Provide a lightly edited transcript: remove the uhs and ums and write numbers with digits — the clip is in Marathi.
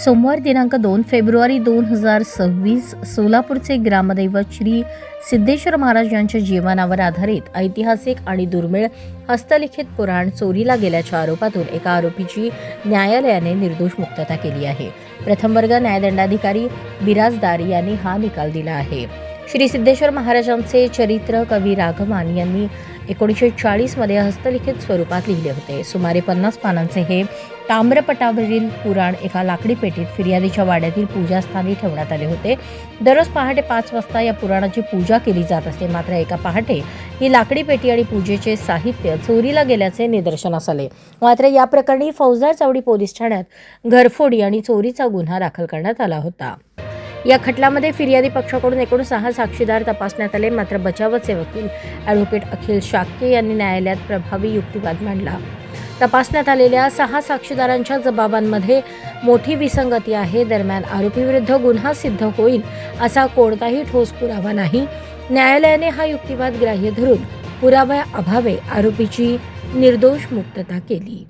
सोमवार दिनांक 2 फेब्रुवारी 2026 सोलापूरचे ग्रामदैवत श्री सिद्धेश्वर महाराज यांच्या जीवनावर आधारित ऐतिहासिक आणि दुर्मिळ हस्तलिखित पुराण चोरीला गेल्याच्या आरोपातून एका आरोपीची न्यायालयाने निर्दोष मुक्तता केली आहे. प्रथम वर्ग न्यायदंडाधिकारी बिराजदार यांनी हा निकाल दिला आहे. श्री सिद्धेश्वर महाराजांचे चरित्र कवी राघवान यांनी 1940 मध्ये हस्तलिखित स्वरूपात लिहिले होते. सुमारे 50 पानांचे हे ताम्रपटावरील पुराण एका लाकडी पेटीत फिर्यादीच्या वाड्यातील पूजास्थानी ठेवण्यात आले होते. दररोज पहाटे 5 वाजता या पुराणाची पूजा केली जात असते. मात्र एका पहाटे ही लाकडी पेटी आणि पूजेचे साहित्य चोरीला गेल्याचे निदर्शनास आले. मात्र या प्रकरणी फौजदार चावडी पोलीस ठाण्यात घरफोडी आणि चोरीचा गुन्हा दाखल करण्यात आला होता. या खटल्यामध्ये फिर्यादी पक्षाकडून एकूण 6 साक्षीदार तपासण्यात आले. मात्र बचावाचे वकील ॲडव्होकेट अखिल शाक्य यांनी न्यायालयात प्रभावी युक्तिवाद मांडला. तपासण्यात आलेल्या 6 साक्षीदारांच्या जबाबांमध्ये मोठी विसंगती आहे. दरम्यान आरोपीविरुद्ध गुन्हा सिद्ध होईल असा कोणताही ठोस पुरावा नाही. न्यायालयाने हा युक्तिवाद ग्राह्य धरून पुराव्याअभावे आरोपीची निर्दोष मुक्तता केली.